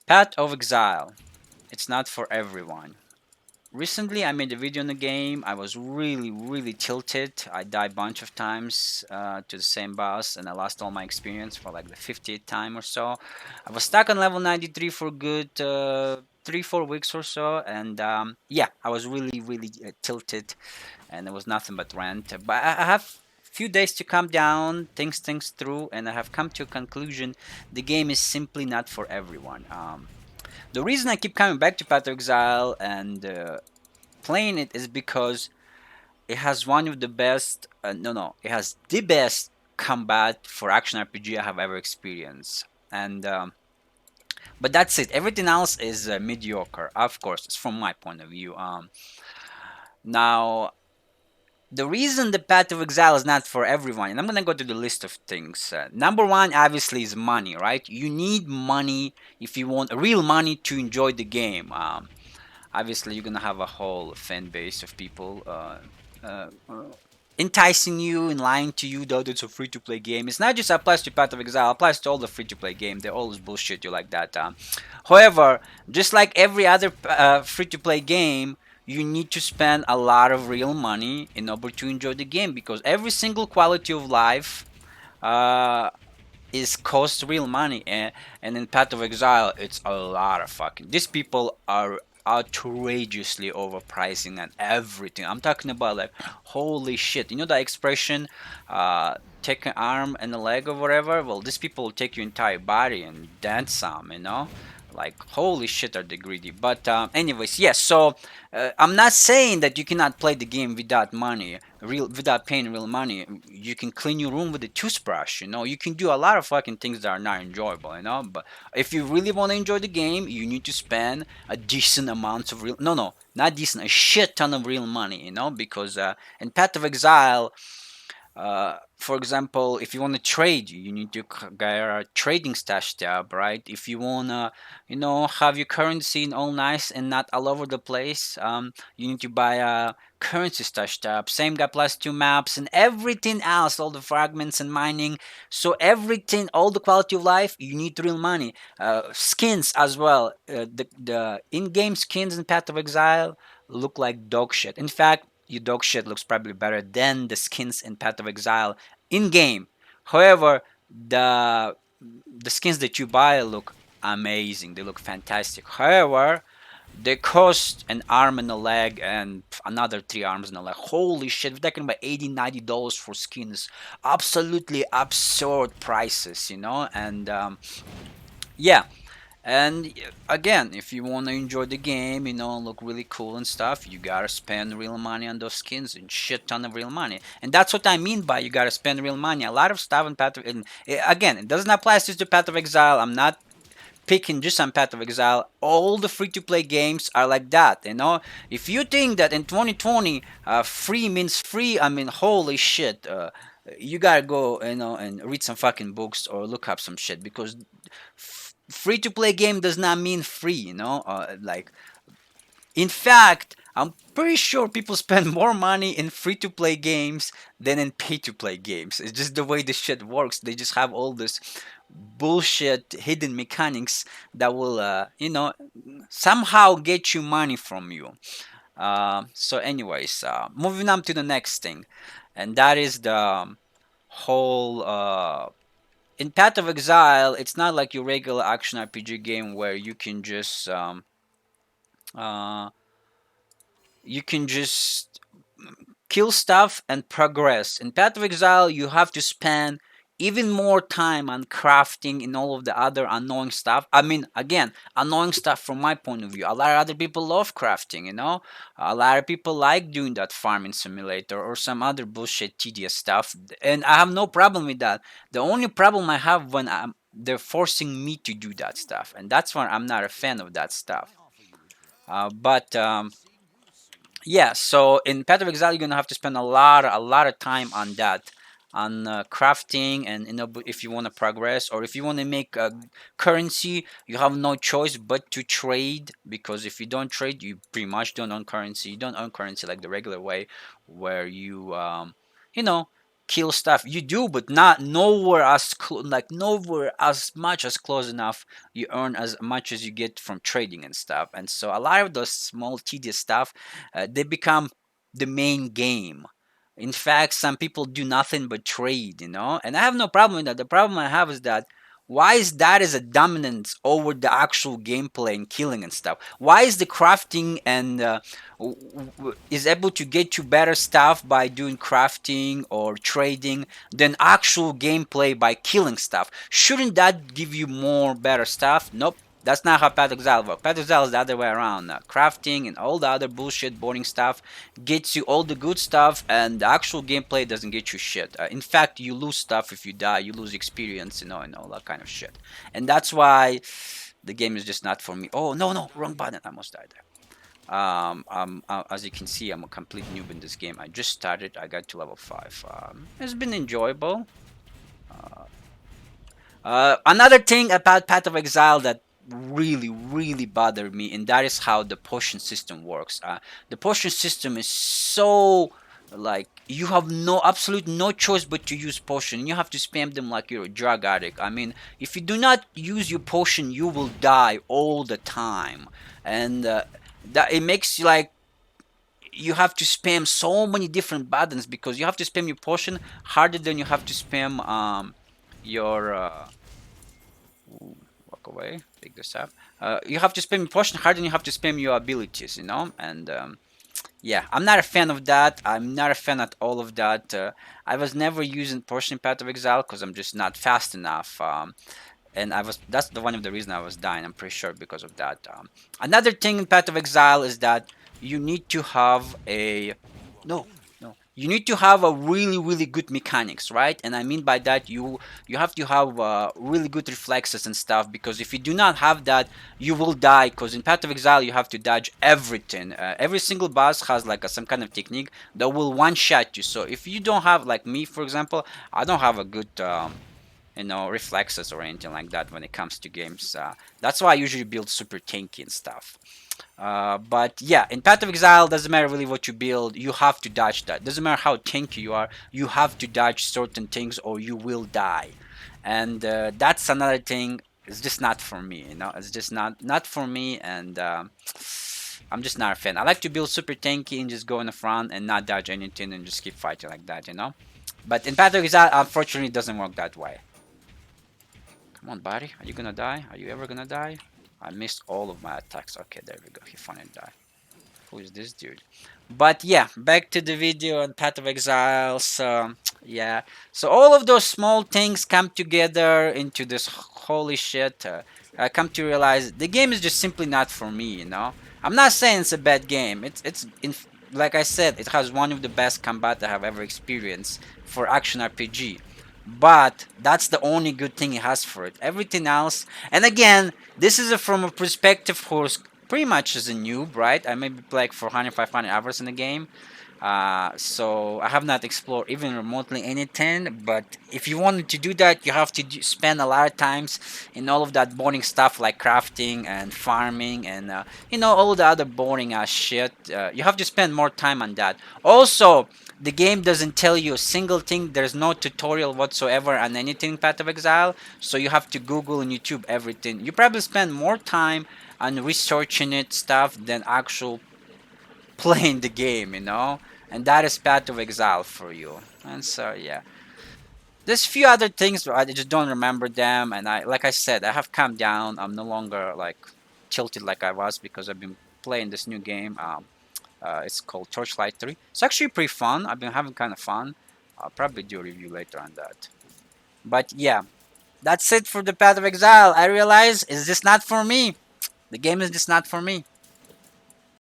Path of Exile. It's not for everyone. Recently, I made a video on the game. I was really tilted. I died a bunch of times to the same boss, and I lost all my experience for like the 50th time or so. I was stuck on level 93 for good 3-4 weeks or so, and yeah, I was really tilted, and it was nothing but rant. But I have few days to calm down, think things through, and I have come to a conclusion: the game is simply not for everyone. The reason I keep coming back to Path of Exile and playing it is because it has one of the best. No, it has the best combat for action RPG I have ever experienced. And but that's it. Everything else is mediocre. Of course, it's from my point of view. Now, the reason the Path of Exile is not for everyone, and I'm gonna go to the list of things. Number one, obviously, is money. Right? You need money if you want real money to enjoy the game. Obviously you're gonna have a whole fan base of people uh, uh, enticing you and lying to you that it's a free-to-play game. It's not just applies to Path of Exile; it applies to all the free-to-play game. They always bullshit you like that. However, just like every other free-to-play game, you need to spend a lot of real money in order to enjoy the game because every single quality of life uh, is cost real money, and in Path of Exile it's a lot of fucking. These people are outrageously overpricing and everything. I'm talking about like holy shit. You know that expression, take an arm and a leg or whatever. Well, these people will take your entire body and then some. Like holy shit, are they greedy? But anyways, yes. So I'm not saying that you cannot play the game without money, real without paying real money. You can clean your room with a toothbrush. You can do a lot of fucking things that are not enjoyable. But if you really want to enjoy the game, you need to spend a decent amount of real. No, not decent, a shit ton of real money. Because in Path of Exile, for example, if you want to trade, you need to get a trading stash tab, right? If you want to, have your currency in all nice and not all over the place, you need to buy a currency stash tab. Same guy plus two maps and everything else, all the fragments and mining. So everything, all the quality of life, you need real money. Skins as well. The in-game skins in Path of Exile look like dog shit. In fact, your dog shit looks probably better than the skins in Path of Exile in game. However, the the skins that you buy look amazing. They look fantastic. However, they cost an arm and a leg and another three arms and a leg. Holy shit, we're talking about $80, $90 for skins. Absolutely absurd prices, And yeah, and again, if you want to enjoy the game, look really cool and stuff, you gotta spend real money on those skins and shit ton of real money. And that's what I mean by you gotta spend real money. A lot of stuff in Path of, and again, it doesn't apply just to Path of Exile. I'm not picking just on Path of Exile. All the free-to-play games are like that. If you think that in 2020 free means free, I mean, holy shit. You gotta go, and read some fucking books or look up some shit because free to play game does not mean free, like in fact, I'm pretty sure people spend more money in free to play games than in pay to play games. It's just the way this shit works. They just have all this bullshit hidden mechanics that will somehow get you money from you. So anyways, moving on to the next thing, and that is the whole in Path of Exile, it's not like your regular action RPG game where uh, you can just kill stuff and progress. In Path of Exile, you have to spend even more time on crafting and all of the other annoying stuff. I mean, again, annoying stuff from my point of view. A lot of other people love crafting. A lot of people like doing that farming simulator or some other bullshit tedious stuff. And I have no problem with that. The only problem I have when they're forcing me to do that stuff. And that's why I'm not a fan of that stuff. But yeah, so in Path of Exile, you're gonna have to spend a lot of time on that, on crafting, and if you want to progress or if you want to make currency, you have no choice but to trade because if you don't trade, you pretty much don't own currency. You don't own currency like the regular way, where you know. kill stuff. You do, but not nowhere as like nowhere as much as close enough. You earn as much as you get from trading and stuff. And so a lot of those small tedious stuff, they become the main game. In fact, some people do nothing but trade, and I have no problem with that. The problem I have is that why is that as a dominance over the actual gameplay and killing and stuff? Why is the crafting and is able to get you better stuff by doing crafting or trading than actual gameplay by killing stuff? Shouldn't that give you more better stuff? Nope. That's not how Path of Exile works. Path of Exile is the other way around. Crafting and all the other bullshit boring stuff gets you all the good stuff, and the actual gameplay doesn't get you shit. In fact, you lose stuff if you die. You lose experience, and all that kind of shit. And that's why the game is just not for me. Oh no, no, wrong button. I almost died there. As you can see, I'm a complete noob in this game. I just started. I got to level 5. It's been enjoyable. Another thing about Path of Exile that really, really bothered me, and that is how the potion system works. The potion system is so like you have no absolute no choice but to use potion. You have to spam them like you're a drug addict. I mean, if you do not use your potion, you will die all the time, and that it makes you like you have to spam so many different buttons because you have to spam your potion harder than you have to spam your ooh, walk away, take this up. You have to spam your potion harder than you have to spam your abilities. And yeah, I'm not a fan of that. I'm not a fan at all of that. I was never using potion in Path of Exile because I'm just not fast enough. And that's the one of the reason I was dying. I'm pretty sure because of that. Another thing in Path of Exile is that you need to have a no, no. You need to have a really, really good mechanics, right? And I mean by that, you have to have really good reflexes and stuff. Because if you do not have that, you will die. Because in Path of Exile, you have to dodge everything. Every single boss has like some kind of technique that will one-shot you. So if you don't have like me, for example, I don't have a good reflexes or anything like that when it comes to games. That's why I usually build super tanky and stuff. But yeah, in Path of Exile, doesn't matter really what you build, you have to dodge that. Doesn't matter how tanky you are, you have to dodge certain things or you will die. And that's another thing. It's just not for me. It's just not for me, and I'm just not a fan. I like to build super tanky and just go in the front and not dodge anything and just keep fighting like that. But in Path of Exile, unfortunately, it doesn't work that way. Come on, buddy. Are you gonna die? Are you ever gonna die? I missed all of my attacks. Okay, there we go. He finally died. Who is this dude? But yeah, back to the video on Path of Exile. So yeah, so all of those small things come together into this holy shit. I come to realize the game is just simply not for me. I'm not saying it's a bad game. Like I said, it has one of the best combat I have ever experienced for action RPG. But that's the only good thing it has for it. Everything else, and again, this is from a perspective who's pretty much as a noob, right? I maybe play like 400, 500 hours in the game. So I have not explored even remotely anything. But if you wanted to do that, you have to spend a lot of times in all of that boring stuff like crafting and farming and all the other boring ass shit. You have to spend more time on that. Also, the game doesn't tell you a single thing. There's no tutorial whatsoever on anything in Path of Exile. So you have to Google and YouTube everything. You probably spend more time on researching it stuff than actual playing the game. And that is Path of Exile for you. And so yeah, there's a few other things but I just don't remember them. And like I said, I have calmed down. I'm no longer like tilted like I was because I've been playing this new game. It's called Torchlight 3. It's actually pretty fun. I've been having kind of fun. I'll probably do a review later on that. But yeah, that's it for the Path of Exile. I realize it's just not for me. The game is just not for me.